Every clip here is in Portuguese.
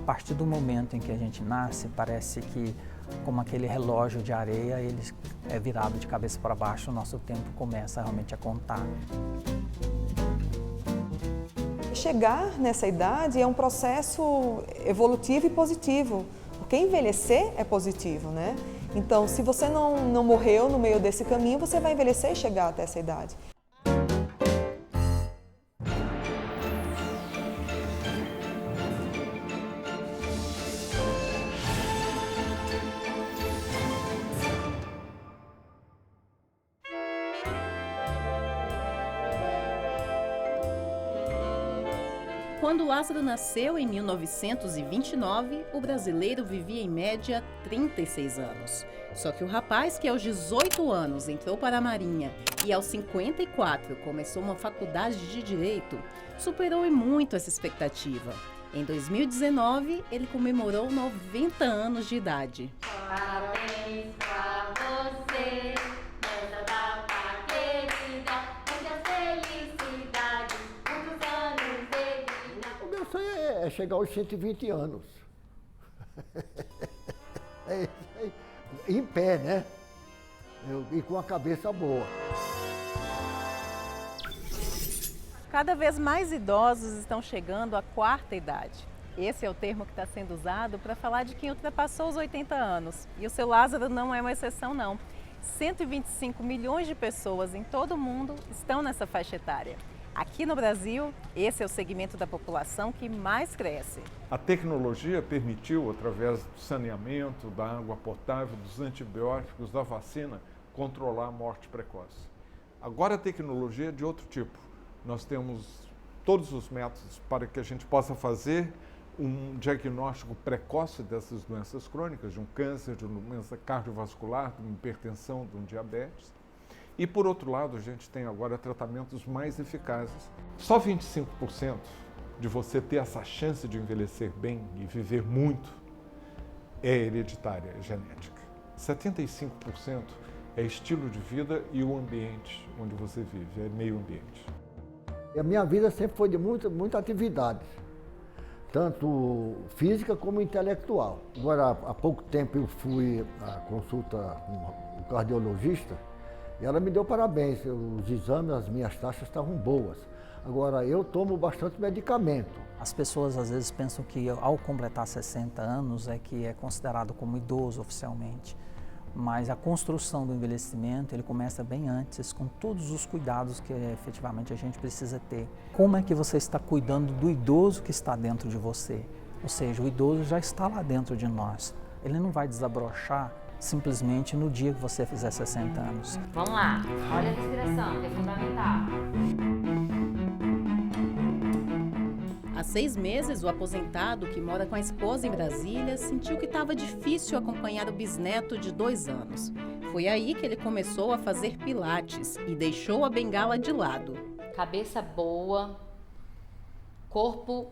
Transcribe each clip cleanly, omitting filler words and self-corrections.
partir do momento em que a gente nasce, parece que, como aquele relógio de areia, ele é virado de cabeça para baixo, o nosso tempo começa realmente a contar. Chegar nessa idade é um processo evolutivo e positivo, porque envelhecer é positivo, né? Então, se você não morreu no meio desse caminho, você vai envelhecer e chegar até essa idade. Quando Lázaro nasceu em 1929, o brasileiro vivia em média 36 anos. Só que o rapaz que aos 18 anos entrou para a Marinha e aos 54 começou uma faculdade de Direito, superou e muito essa expectativa. Em 2019, ele comemorou 90 anos de idade. Parabéns pra você, nessa data querida, muitas felicidades, muitos anos de vida. O meu sonho é chegar aos 120 anos. É isso aí. Em pé, né? E com a cabeça boa. Cada vez mais idosos estão chegando à quarta idade. Esse é o termo que está sendo usado para falar de quem ultrapassou os 80 anos. E o seu Lázaro não é uma exceção, não. 125 milhões de pessoas em todo o mundo estão nessa faixa etária. Aqui no Brasil, esse é o segmento da população que mais cresce. A tecnologia permitiu, através do saneamento, da água potável, dos antibióticos, da vacina, controlar a morte precoce. Agora a tecnologia é de outro tipo. Nós temos todos os métodos para que a gente possa fazer um diagnóstico precoce dessas doenças crônicas, de um câncer, de uma doença cardiovascular, de uma hipertensão, de um diabetes. E, por outro lado, a gente tem agora tratamentos mais eficazes. Só 25% de você ter essa chance de envelhecer bem e viver muito é hereditária, é genética. 75% é estilo de vida e o ambiente onde você vive, é meio ambiente. E a minha vida sempre foi de muita atividade, tanto física como intelectual. Agora, há pouco tempo eu fui à consulta com o cardiologista e ela me deu parabéns, os exames, as minhas taxas estavam boas. Agora, eu tomo bastante medicamento. As pessoas às vezes pensam que ao completar 60 anos é que é considerado como idoso oficialmente. Mas a construção do envelhecimento, ele começa bem antes, com todos os cuidados que efetivamente a gente precisa ter. Como é que você está cuidando do idoso que está dentro de você? Ou seja, o idoso já está lá dentro de nós. Ele não vai desabrochar simplesmente no dia que você fizer 60 anos. Vamos lá, olha a respiração, que é fundamental. Há 6 meses, o aposentado que mora com a esposa em Brasília sentiu que estava difícil acompanhar o bisneto de 2 anos. Foi aí que ele começou a fazer pilates e deixou a bengala de lado. Cabeça boa, corpo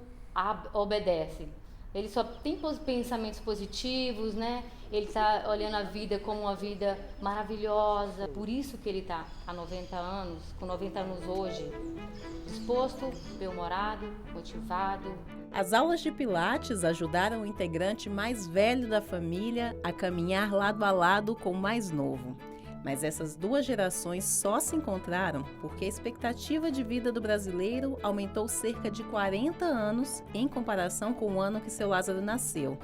obedece. Ele só tem pensamentos positivos, né? Ele está olhando a vida como uma vida maravilhosa. Por isso que ele está há 90 anos, com 90 anos hoje, disposto, bem-humorado, motivado. As aulas de pilates ajudaram o integrante mais velho da família a caminhar lado a lado com o mais novo. Mas essas 2 gerações só se encontraram porque a expectativa de vida do brasileiro aumentou cerca de 40 anos em comparação com o ano que seu Lázaro nasceu.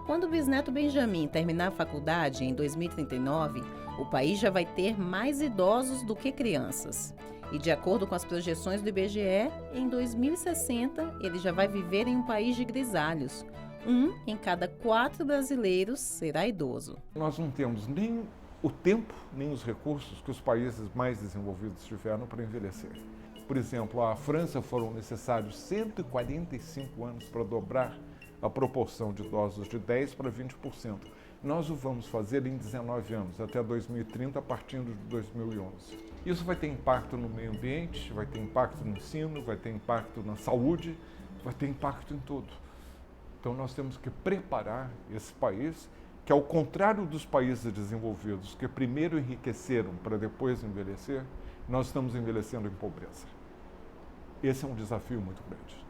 Quando o bisneto Benjamin terminar a faculdade, em 2039, o país já vai ter mais idosos do que crianças. E de acordo com as projeções do IBGE, em 2060 ele já vai viver em um país de grisalhos. 1 em cada 4 brasileiros será idoso. Nós não temos nem o tempo, nem os recursos que os países mais desenvolvidos tiveram para envelhecer. Por exemplo, a França foram necessários 145 anos para dobrar a proporção de idosos de 10% para 20%. Nós o vamos fazer em 19 anos, até 2030, partindo de 2011. Isso vai ter impacto no meio ambiente, vai ter impacto no ensino, vai ter impacto na saúde, vai ter impacto em tudo. Então nós temos que preparar esse país, que ao contrário dos países desenvolvidos, que primeiro enriqueceram para depois envelhecer, nós estamos envelhecendo em pobreza. Esse é um desafio muito grande.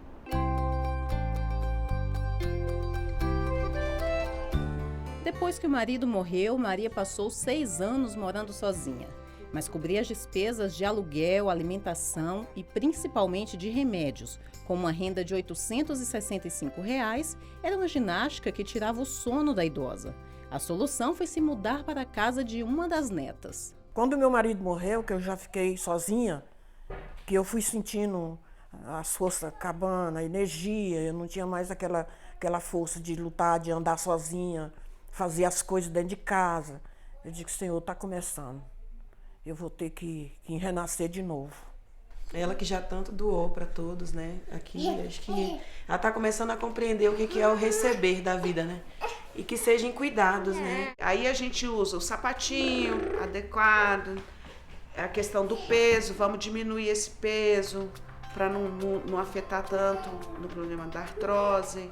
Depois que o marido morreu, Maria passou 6 anos morando sozinha, mas cobria as despesas de aluguel, alimentação e principalmente de remédios. Com uma renda de R$ 865, era uma ginástica que tirava o sono da idosa. A solução foi se mudar para a casa de uma das netas. Quando meu marido morreu, que eu já fiquei sozinha, que eu fui sentindo as forças acabando, a energia, eu não tinha mais aquela força de lutar, de andar sozinha, fazer as coisas dentro de casa. Eu digo, Senhor, está começando. Eu vou ter que renascer de novo. Ela que já tanto doou para todos, né? Aqui, acho que ela está começando a compreender o que é o receber da vida, né? E que sejam cuidados, né? Aí a gente usa o sapatinho adequado, a questão do peso, vamos diminuir esse peso para não afetar tanto no problema da artrose.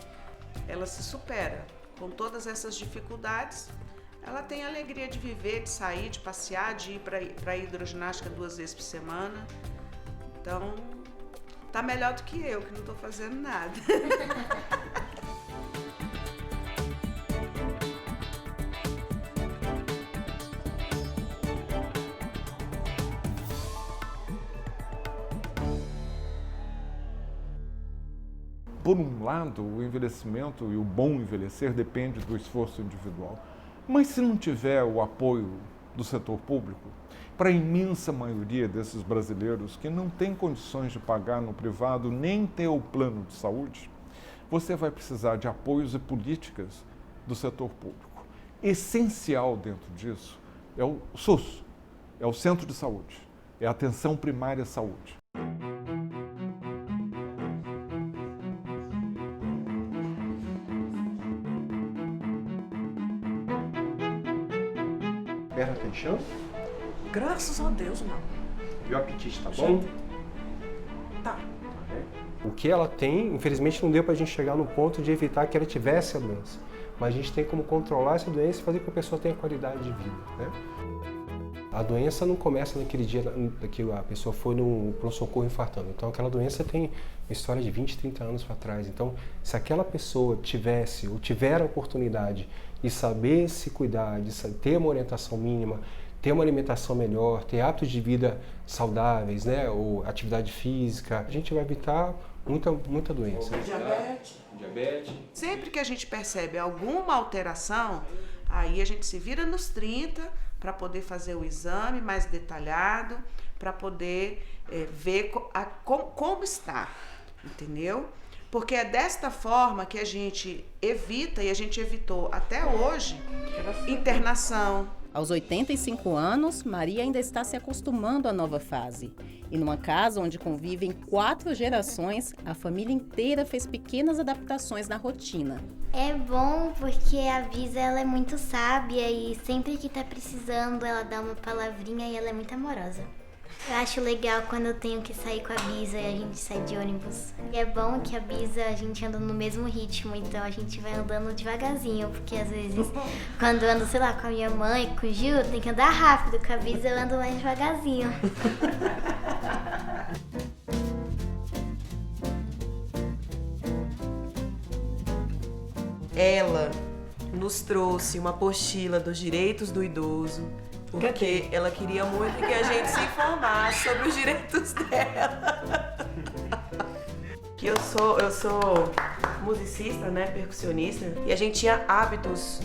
Ela se supera com todas essas dificuldades. Ela tem a alegria de viver, de sair, de passear, de ir para a hidroginástica 2 vezes por semana. Então, tá melhor do que eu, que não estou fazendo nada. Por um lado, o envelhecimento e o bom envelhecer depende do esforço individual. Mas se não tiver o apoio do setor público, para a imensa maioria desses brasileiros que não tem condições de pagar no privado nem ter o plano de saúde, você vai precisar de apoios e políticas do setor público. Essencial dentro disso é o SUS, é o Centro de Saúde, é a Atenção Primária à Saúde. Perna tem chance? Graças a Deus, não. E o apetite, tá bom? Tá. O que ela tem, infelizmente não deu pra gente chegar no ponto de evitar que ela tivesse a doença. Mas a gente tem como controlar essa doença e fazer com que a pessoa tenha qualidade de vida, né? A doença não começa naquele dia que a pessoa foi no pronto-socorro infartando. Então aquela doença tem uma história de 20, 30 anos para trás. Então se aquela pessoa tivesse ou tiver a oportunidade de saber se cuidar, de ter uma orientação mínima, ter uma alimentação melhor, ter hábitos de vida saudáveis, né, ou atividade física, a gente vai evitar muita doença. Diabetes. Sempre que a gente percebe alguma alteração, aí a gente se vira nos 30 para poder fazer o exame mais detalhado, para poder ver como está, entendeu? Porque é desta forma que a gente evita, e a gente evitou até hoje, internação. Aos 85 anos, Maria ainda está se acostumando à nova fase. E numa casa onde convivem 4 gerações, a família inteira fez pequenas adaptações na rotina. É bom porque a Bisa ela é muito sábia e sempre que tá precisando ela dá uma palavrinha e ela é muito amorosa. Eu acho legal quando eu tenho que sair com a Bisa e a gente sai de ônibus. E é bom que a Bisa a gente anda no mesmo ritmo, então a gente vai andando devagarzinho, porque às vezes quando eu ando, sei lá, com a minha mãe, com o Gil, eu tenho que andar rápido, com a Bisa eu ando mais devagarzinho. Ela nos trouxe uma apostila dos direitos do idoso, porque ela queria muito que a gente se informasse sobre os direitos dela. Que eu sou musicista, né, percussionista, e a gente tinha hábitos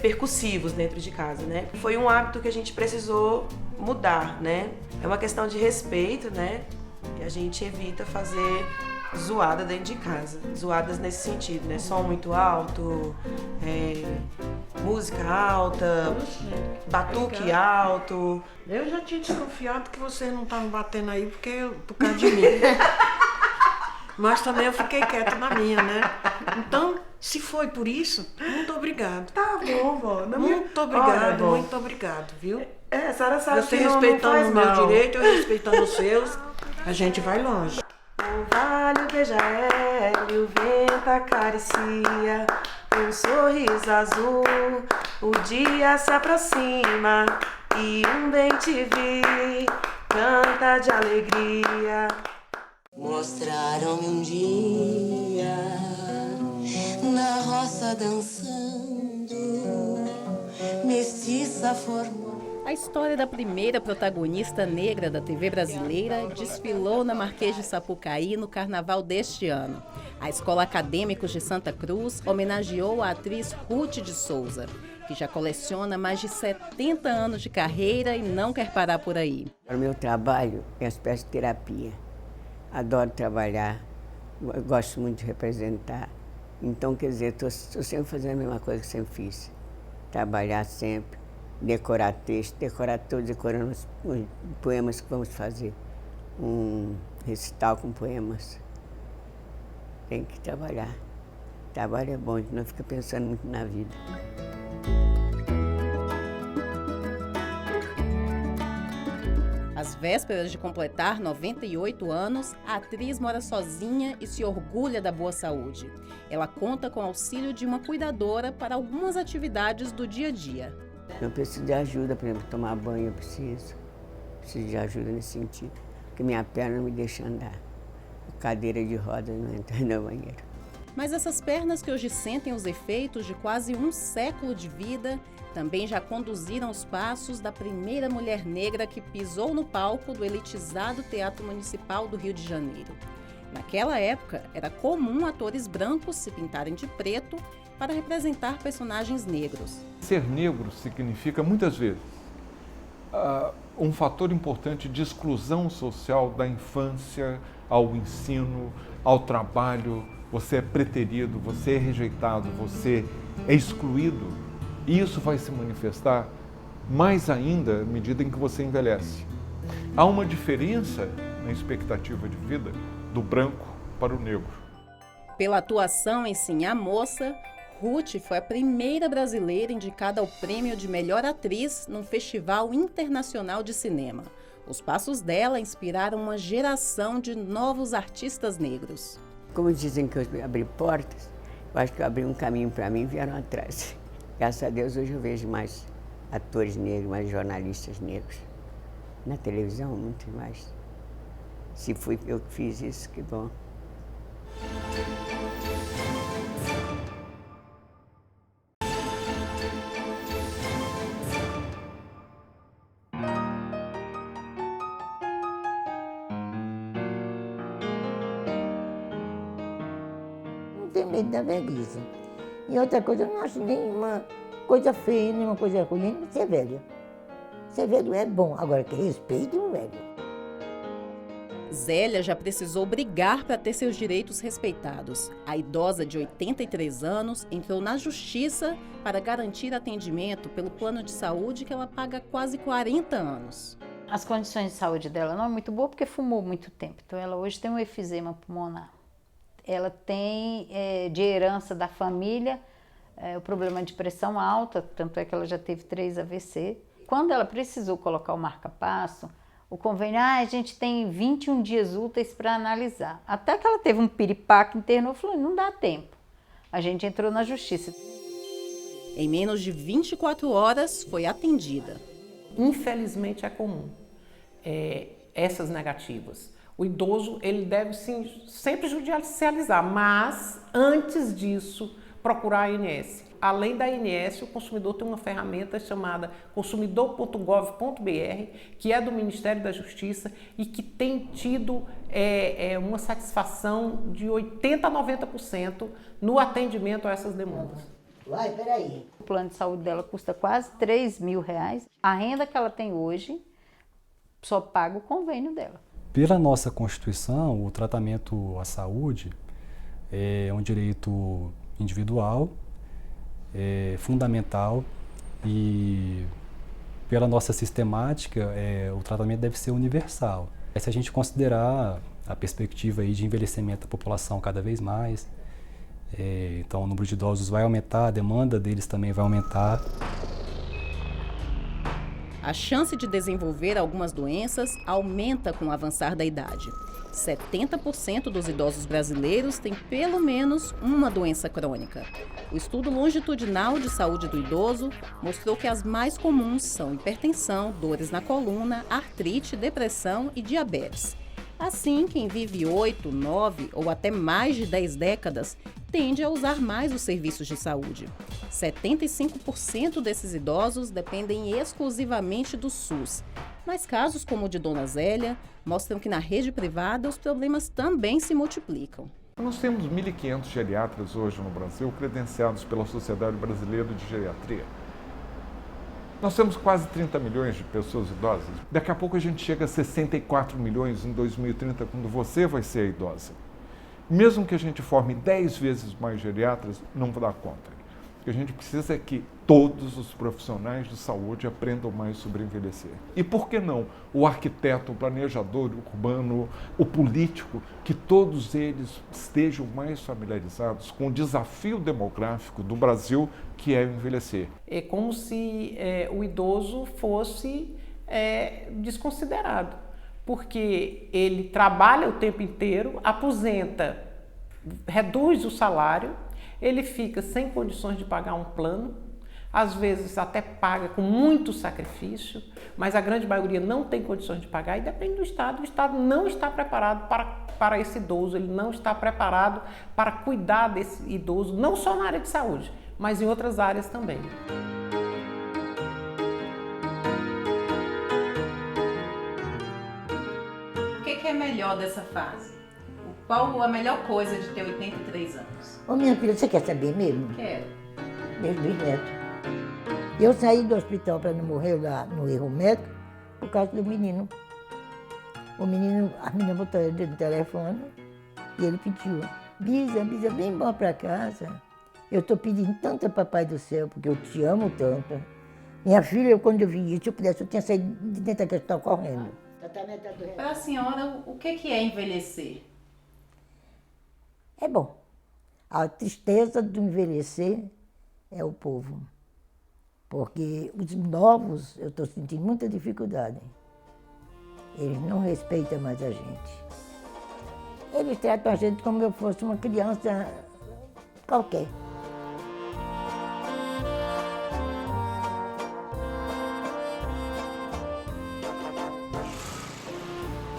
percussivos dentro de casa, né? Foi um hábito que a gente precisou mudar, né? É uma questão de respeito, né? E a gente evita fazer zoada dentro de casa. Zoadas nesse sentido, né? Som muito alto, música alta, batuque alto. Eu já tinha desconfiado que vocês não estavam batendo aí por causa de mim. Mas também eu fiquei quieta na minha, né? Então, se foi por isso, muito obrigado. Tá bom, vó. Muito obrigado, muito obrigado, viu? A senhora sabe você que não respeitando faz o meu mal. direito, eu respeitando os seus, a gente vai longe. O vale beija ela e o vento acaricia, um sorriso azul, o dia se aproxima e um bem te vi, canta de alegria. Mostraram-me um dia na roça dançando, mestiça formou. A história da primeira protagonista negra da TV brasileira desfilou na Marquês de Sapucaí no carnaval deste ano. A Escola Acadêmicos de Santa Cruz homenageou a atriz Ruth de Souza, que já coleciona mais de 70 anos de carreira e não quer parar por aí. O meu trabalho é uma espécie de terapia. Adoro trabalhar, gosto muito de representar. Então, quer dizer, estou sempre fazendo a mesma coisa que sempre fiz. Trabalhar sempre, decorar texto, estou decorando os poemas que vamos fazer. Um recital com poemas. Tem que trabalhar. Trabalho é bom, a gente não fica pensando muito na vida. Às vésperas de completar 98 anos, a atriz mora sozinha e se orgulha da boa saúde. Ela conta com o auxílio de uma cuidadora para algumas atividades do dia a dia. Eu preciso de ajuda, por exemplo, tomar banho eu preciso de ajuda nesse sentido, porque minha perna não me deixa andar. Cadeira de roda não entra no banheiro. Mas essas pernas que hoje sentem os efeitos de quase um século de vida também já conduziram os passos da primeira mulher negra que pisou no palco do elitizado Teatro Municipal do Rio de Janeiro. Naquela época, era comum atores brancos se pintarem de preto para representar personagens negros. Ser negro significa, muitas vezes, um fator importante de exclusão social da infância ao ensino, ao trabalho. Você é preterido, você é rejeitado, você é excluído. E isso vai se manifestar mais ainda à medida em que você envelhece. Há uma diferença na expectativa de vida do branco para o negro. Pela atuação em Sim, a Moça, Ruth foi a primeira brasileira indicada ao prêmio de melhor atriz num festival internacional de cinema. Os passos dela inspiraram uma geração de novos artistas negros. Como dizem que eu abri portas, eu acho que eu abri um caminho para mim e vieram atrás. Graças a Deus, hoje eu vejo mais atores negros, mais jornalistas negros. Na televisão, muito mais. Se fui eu que fiz isso, que bom. Não tenho medo da velhice. E outra coisa, eu não acho nenhuma coisa feia, nenhuma coisa ruim, nem ser velho. Ser velho é bom, agora que respeite o velho. Zélia já precisou brigar para ter seus direitos respeitados. A idosa de 83 anos entrou na justiça para garantir atendimento pelo plano de saúde que ela paga há quase 40 anos. As condições de saúde dela não é muito boa porque fumou muito tempo. Então ela hoje tem um efizema pulmonar. Ela tem de herança da família o problema de pressão alta, tanto é que ela já teve 3 AVC. Quando ela precisou colocar o marca-passo, o convênio, a gente tem 21 dias úteis para analisar. Até que ela teve um piripaque, internou, falou, não dá tempo. A gente entrou na justiça. Em menos de 24 horas, foi atendida. Infelizmente é comum essas negativas. O idoso, ele deve sim, sempre judicializar, mas antes disso, procurar a ANS. Além da ANS, o consumidor tem uma ferramenta chamada consumidor.gov.br, que é do Ministério da Justiça e que tem tido uma satisfação de 80% a 90% no atendimento a essas demandas. Vai, peraí. O plano de saúde dela custa quase R$3.000. A renda que ela tem hoje só paga o convênio dela. Pela nossa Constituição, o tratamento à saúde é um direito individual, fundamental, e pela nossa sistemática o tratamento deve ser universal. Se a gente considerar a perspectiva aí de envelhecimento da população cada vez mais, então o número de idosos vai aumentar, a demanda deles também vai aumentar. A chance de desenvolver algumas doenças aumenta com o avançar da idade. 70% dos idosos brasileiros têm pelo menos uma doença crônica. O estudo longitudinal de saúde do idoso mostrou que as mais comuns são hipertensão, dores na coluna, artrite, depressão e diabetes. Assim, quem vive 8, 9 ou até mais de 10 décadas tende a usar mais os serviços de saúde. 75% desses idosos dependem exclusivamente do SUS. Mas casos como o de Dona Zélia mostram que na rede privada os problemas também se multiplicam. Nós temos 1.500 geriatras hoje no Brasil credenciados pela Sociedade Brasileira de Geriatria. Nós temos quase 30 milhões de pessoas idosas. Daqui a pouco a gente chega a 64 milhões em 2030, quando você vai ser idosa. Mesmo que a gente forme 10 vezes mais geriatras, não vai dar conta. O que a gente precisa é que todos os profissionais de saúde aprendam mais sobre envelhecer. E por que não o arquiteto, o planejador urbano, o político, que todos eles estejam mais familiarizados com o desafio demográfico do Brasil, que é o envelhecer. É como se o idoso fosse desconsiderado, porque ele trabalha o tempo inteiro, aposenta, reduz o salário, ele fica sem condições de pagar um plano, às vezes até paga com muito sacrifício, mas a grande maioria não tem condições de pagar e depende do Estado. O Estado não está preparado para esse idoso, ele não está preparado para cuidar desse idoso, não só na área de saúde, mas em outras áreas também. O que é melhor dessa fase? Qual a melhor coisa de ter 83 anos? Ô minha filha, você quer saber mesmo? Quero. Meus bisnetos. Eu saí do hospital para não morrer lá no erro médico por causa do menino. A menina botou ele no telefone e ele pediu: Bisa, vem embora para casa. Eu estou pedindo tanto a Papai do Céu, porque eu te amo tanto. Minha filha, quando eu vi isso, se eu pudesse, eu tinha saído de dentro da questão correndo. Para a senhora, o que é envelhecer? É bom. A tristeza do envelhecer é o povo. Porque os novos, eu estou sentindo muita dificuldade. Eles não respeitam mais a gente. Eles tratam a gente como eu fosse uma criança qualquer.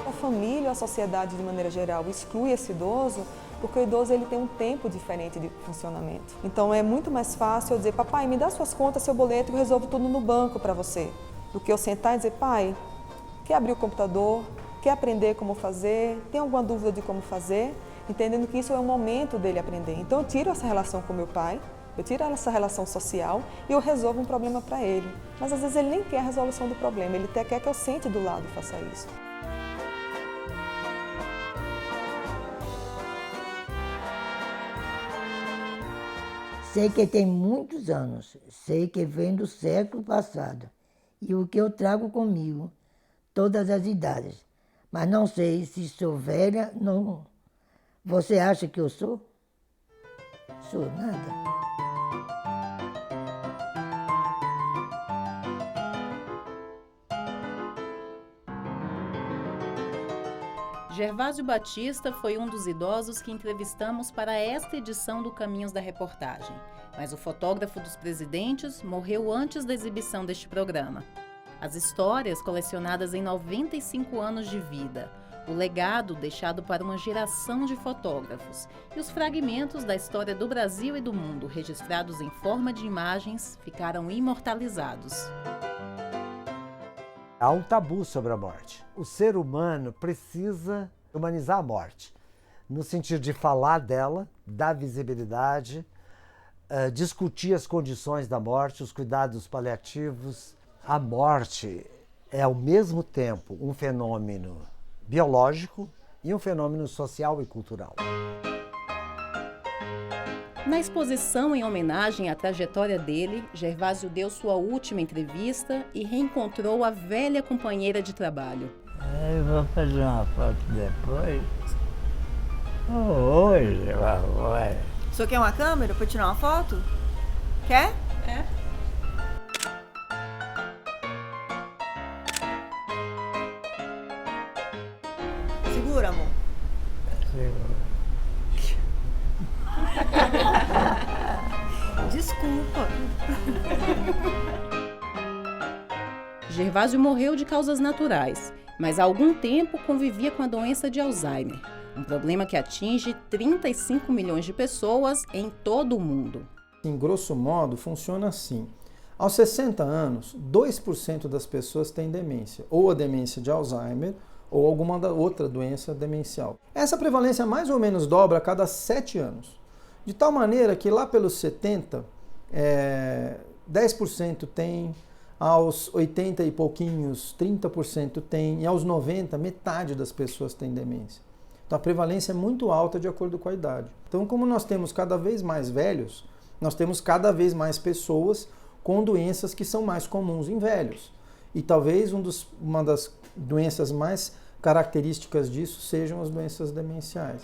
A família, a sociedade de maneira geral exclui esse idoso porque o idoso ele tem um tempo diferente de funcionamento. Então é muito mais fácil eu dizer: papai, me dá suas contas, seu boleto, que eu resolvo tudo no banco para você, do que eu sentar e dizer: pai, quer abrir o computador, quer aprender como fazer, tem alguma dúvida de como fazer, entendendo que isso é um momento dele aprender. Então eu tiro essa relação com meu pai, eu tiro essa relação social e eu resolvo um problema para ele. Mas às vezes ele nem quer a resolução do problema, ele até quer que eu sente do lado e faça isso. Sei que tem muitos anos, sei que vem do século passado, e o que eu trago comigo, todas as idades. Mas não sei se sou velha, não. Você acha que eu sou? Sou nada. Gervásio Batista foi um dos idosos que entrevistamos para esta edição do Caminhos da Reportagem, mas o fotógrafo dos presidentes morreu antes da exibição deste programa. As histórias colecionadas em 95 anos de vida, o legado deixado para uma geração de fotógrafos e os fragmentos da história do Brasil e do mundo registrados em forma de imagens ficaram imortalizados. Há um tabu sobre a morte. O ser humano precisa humanizar a morte, no sentido de falar dela, dar visibilidade, discutir as condições da morte, os cuidados paliativos. A morte é, ao mesmo tempo, um fenômeno biológico e um fenômeno social e cultural. Na exposição em homenagem à trajetória dele, Gervásio deu sua última entrevista e reencontrou a velha companheira de trabalho. Eu vou fazer uma foto depois. Hoje, vai. O senhor quer uma câmera para tirar uma foto? Quer? É. Segura, amor. Segura. Desculpa. Gervásio morreu de causas naturais, mas há algum tempo convivia com a doença de Alzheimer, um problema que atinge 35 milhões de pessoas em todo o mundo. Em grosso modo, funciona assim. Aos 60 anos, 2% das pessoas têm demência, ou a demência de Alzheimer, ou alguma outra doença demencial. Essa prevalência mais ou menos dobra a cada 7 anos. De tal maneira que lá pelos 70, 10% tem, aos 80 e pouquinhos, 30% tem, e aos 90, metade das pessoas tem demência. Então a prevalência é muito alta de acordo com a idade. Então, como nós temos cada vez mais velhos, nós temos cada vez mais pessoas com doenças que são mais comuns em velhos. E talvez uma das doenças mais características disso sejam as doenças demenciais.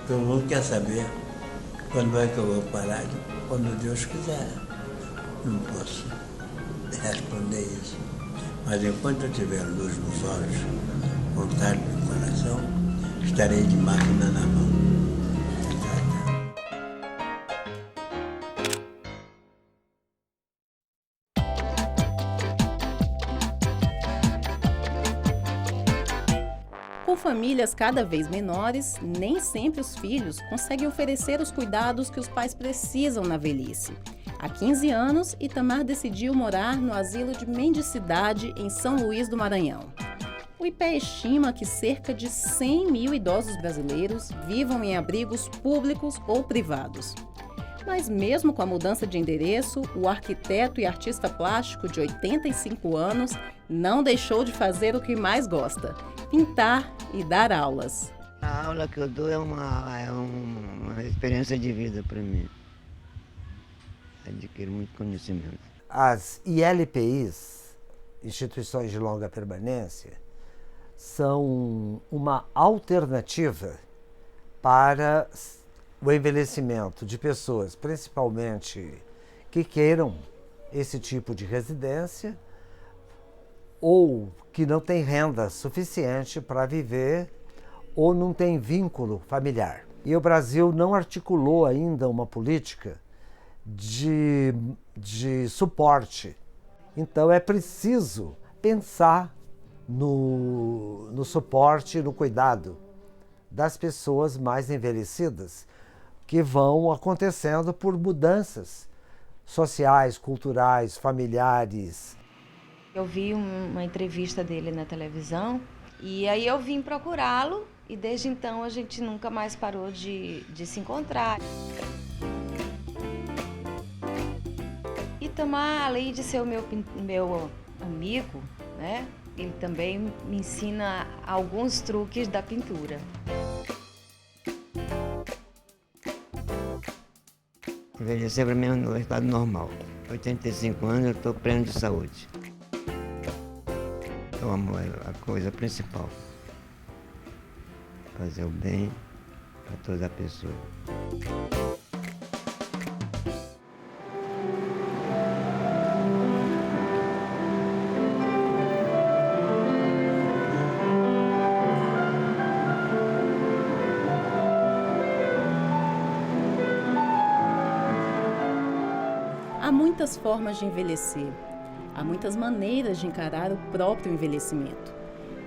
Todo mundo quer saber quando é que eu vou parar, quando Deus quiser. Não posso responder isso. Mas enquanto eu tiver luz nos olhos, vontade no coração, estarei de máquina na mão. Com famílias cada vez menores, nem sempre os filhos conseguem oferecer os cuidados que os pais precisam na velhice. Há 15 anos, Itamar decidiu morar no asilo de mendicidade em São Luís do Maranhão. O IPE estima que cerca de 100 mil idosos brasileiros vivam em abrigos públicos ou privados. Mas mesmo com a mudança de endereço, o arquiteto e artista plástico de 85 anos não deixou de fazer o que mais gosta: pintar e dar aulas. A aula que eu dou é uma experiência de vida para mim. Adquiro muito conhecimento. As ILPIs, Instituições de Longa Permanência, são uma alternativa para o envelhecimento de pessoas, principalmente que queiram esse tipo de residência ou que não têm renda suficiente para viver ou não tem vínculo familiar. E o Brasil não articulou ainda uma política de suporte. Então é preciso pensar no suporte, no cuidado das pessoas mais envelhecidas, que vão acontecendo por mudanças sociais, culturais, familiares. Eu vi uma entrevista dele na televisão e aí eu vim procurá-lo e desde então a gente nunca mais parou de se encontrar. Itamar, além de ser o meu amigo, né, ele também me ensina alguns truques da pintura. Envelhecer para mim é um estado normal. 85 anos, eu estou pleno de saúde. O amor é a coisa principal. Fazer o bem para toda a pessoa. Há muitas formas de envelhecer. Há muitas maneiras de encarar o próprio envelhecimento.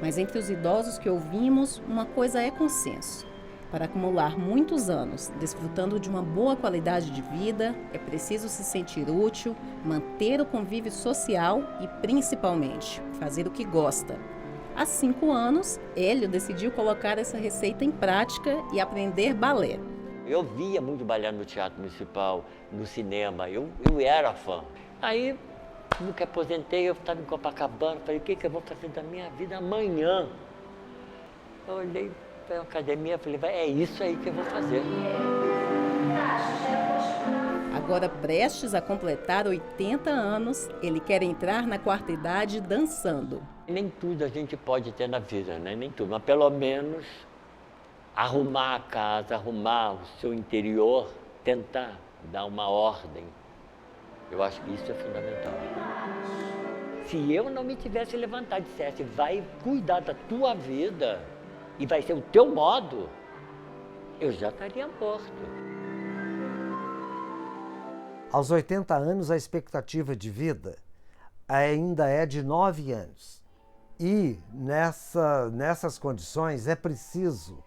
Mas entre os idosos que ouvimos, uma coisa é consenso. Para acumular muitos anos desfrutando de uma boa qualidade de vida, é preciso se sentir útil, manter o convívio social e, principalmente, fazer o que gosta. Há 5 anos, Hélio decidiu colocar essa receita em prática e aprender balé. Eu via muito balé no Teatro Municipal, no cinema, eu era fã. Aí, nunca aposentei, eu estava em Copacabana, falei, o que eu vou fazer da minha vida amanhã? Eu olhei para a academia e falei, é isso aí que eu vou fazer. Agora, prestes a completar 80 anos, ele quer entrar na quarta idade dançando. Nem tudo a gente pode ter na vida, né? Nem tudo, mas pelo menos arrumar a casa, arrumar o seu interior, tentar dar uma ordem. Eu acho que isso é fundamental. Se eu não me tivesse levantado e dissesse, vai cuidar da tua vida e vai ser o teu modo, eu já estaria morto. Aos 80 anos, a expectativa de vida ainda é de 9 anos. E nessas condições é preciso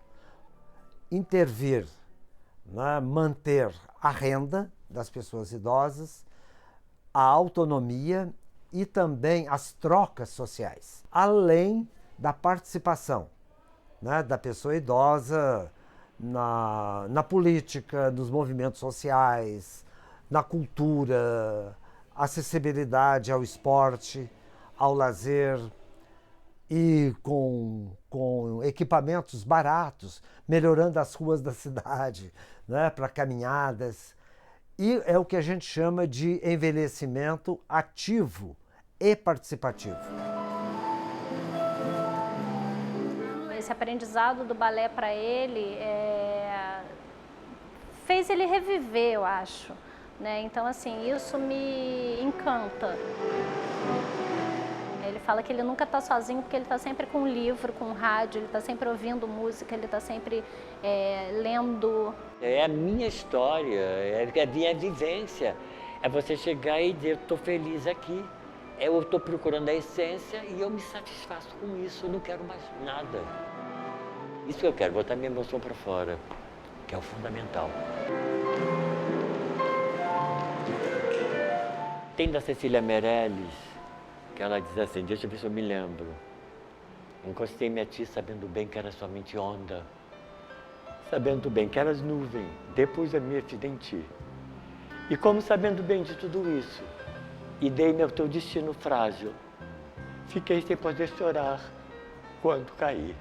intervir, né, manter a renda das pessoas idosas, a autonomia e também as trocas sociais, além da participação, né, da pessoa idosa na política, nos movimentos sociais, na cultura, acessibilidade ao esporte, ao lazer e com equipamentos baratos, melhorando as ruas da cidade, né, para caminhadas. E é o que a gente chama de envelhecimento ativo e participativo. Esse aprendizado do balé para ele fez ele reviver, eu acho, né? Então, assim, isso me encanta. Ele fala que ele nunca está sozinho porque ele está sempre com um livro, com um rádio, ele está sempre ouvindo música, ele está sempre lendo. É a minha história, é a minha vivência. É você chegar e dizer, estou feliz aqui. Eu estou procurando a essência e eu me satisfaço com isso, eu não quero mais nada. Isso que eu quero, botar minha emoção para fora, que é o fundamental. Tem da Cecília Meirelles, que ela diz assim, deixa eu ver se eu me lembro. Encostei-me a ti sabendo bem que era somente onda, sabendo bem que eras nuvem, depois a me fiz em ti. E como sabendo bem de tudo isso, e dei-me ao teu destino frágil, fiquei sem poder chorar quando caí.